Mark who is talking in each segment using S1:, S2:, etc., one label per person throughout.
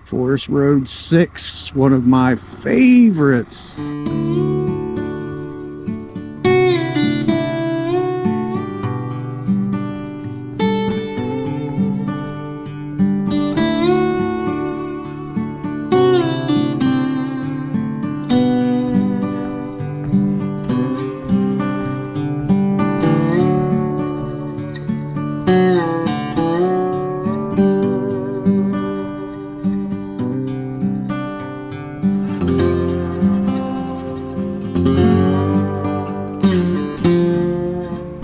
S1: Forest Road 6, one of my favorites.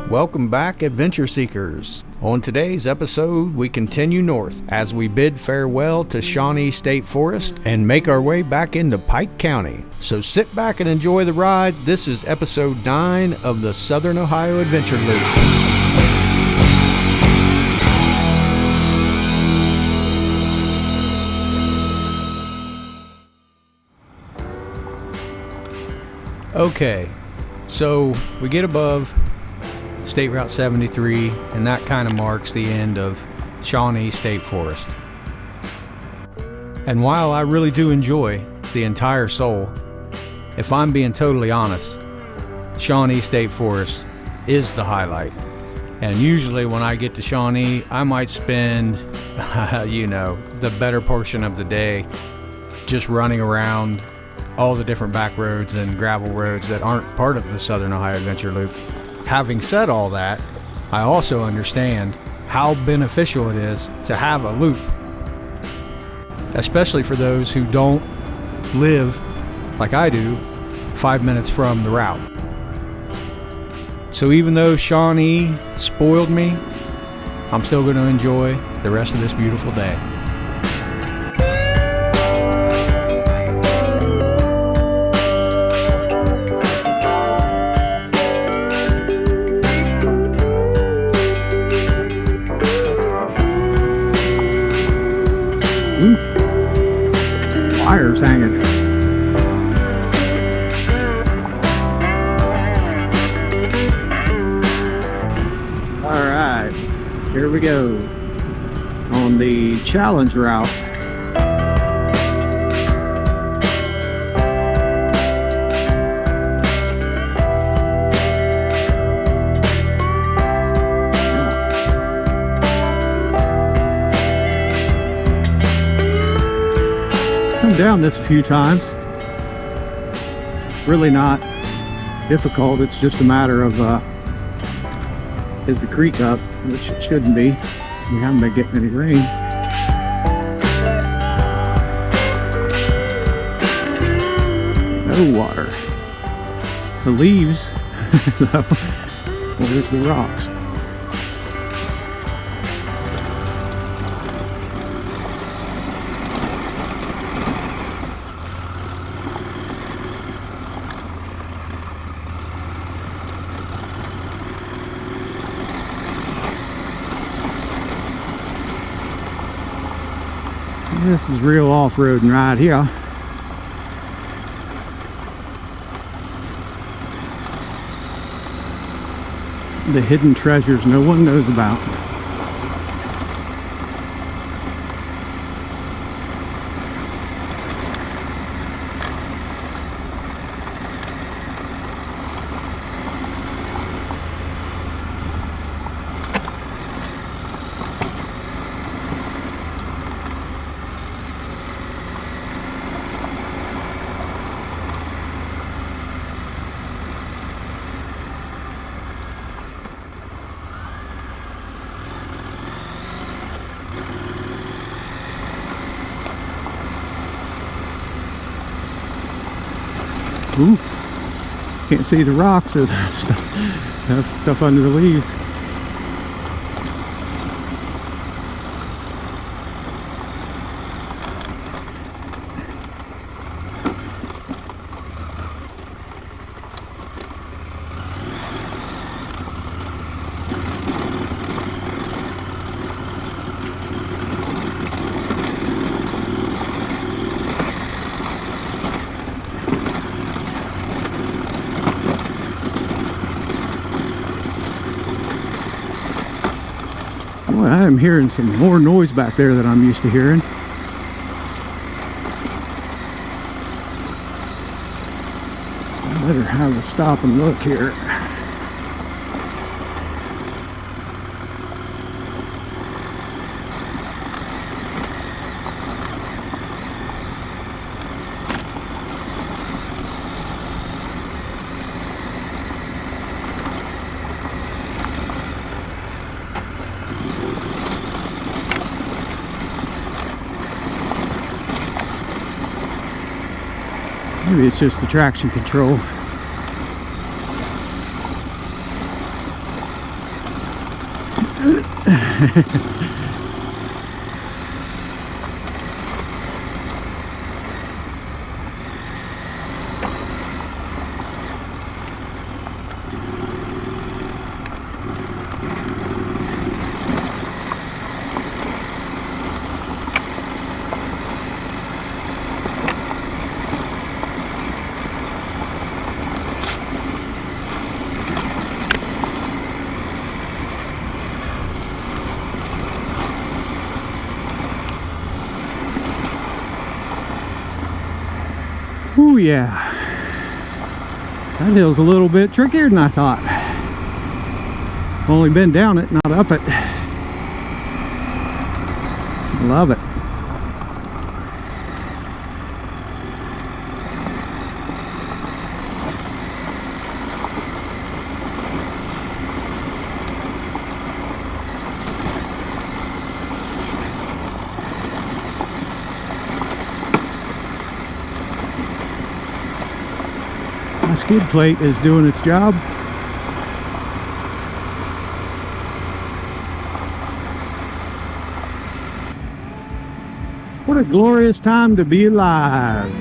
S2: Welcome back, adventure seekers. On today's episode, we continue north as we bid farewell to Shawnee State Forest and make our way back into Pike County. So sit back and enjoy the ride. This is episode 9 of the Southern Ohio Adventure Loop. Okay, so we get above State Route 73, and that kind of marks the end of Shawnee State Forest. And while I really do enjoy the entire Soul, if I'm being totally honest, Shawnee State Forest is the highlight. And usually when I get to Shawnee, I might spend, the better portion of the day just running around all the different back roads and gravel roads that aren't part of the Southern Ohio Adventure Loop. Having said all that, I also understand how beneficial it is to have a loop, especially for those who don't live, like I do, 5 minutes from the route. So even though Shawnee spoiled me, I'm still going to enjoy the rest of this beautiful day.
S1: Wires hanging. All right, here we go on the challenge route. Down this a few times. Really not difficult. It's just a matter of is the creek up, which it shouldn't be. We haven't been getting any rain. No water. The leaves, though. Well, there's the rocks. This is real off-roading right here. The hidden treasures no one knows about. Ooh, can't see the rocks or the stuff under the leaves. Boy, I am hearing some more noise back there than I'm used to hearing. better have a stop and look here. Maybe it's just the traction control. Ooh, yeah. That hill's a little bit trickier than I thought. Only been down it, not up it. Love it. My skid plate is doing its job. What a glorious time to be alive.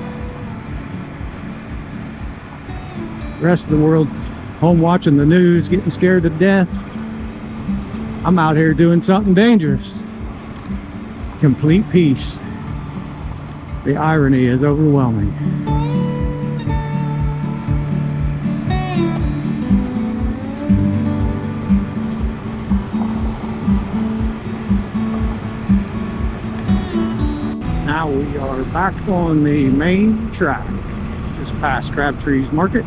S1: The rest of the world's home watching the news, getting scared to death. I'm out here doing something dangerous. Complete peace. The irony is overwhelming. Now we are back on the main track, just past Crabtree Market,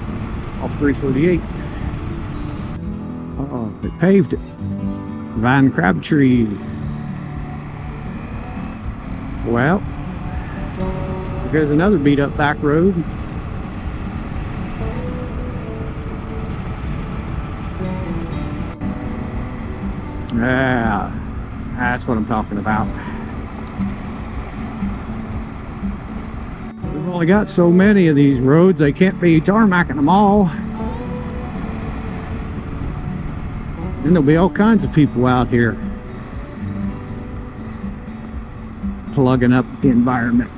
S1: off 348. Oh, they paved it. Van Crabtree. Well, here's another beat up back road. Yeah, that's what I'm talking about. We've only got so many of these roads, they can't be tarmacking them all. Then there'll be all kinds of people out here plugging up the environment.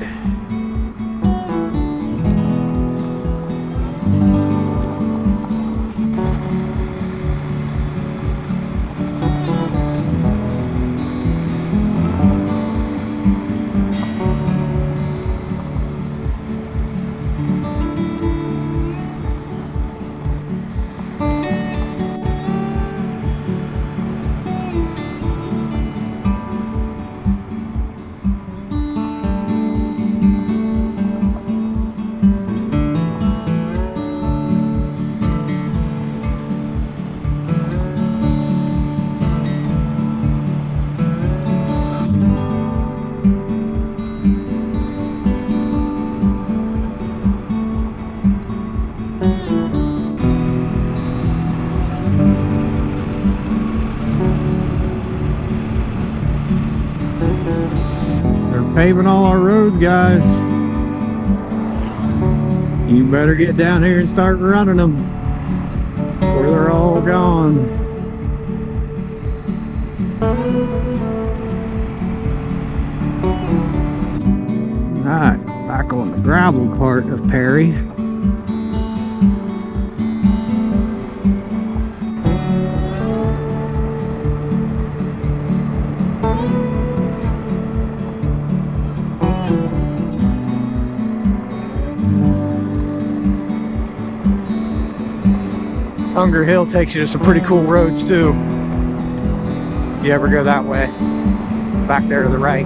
S1: Paving all our roads, guys. You better get down here and start running them, or they're all gone. Alright, back on the gravel part of Perry. Hunger Hill takes you to some pretty cool roads too. You ever go that way? Back there to the right.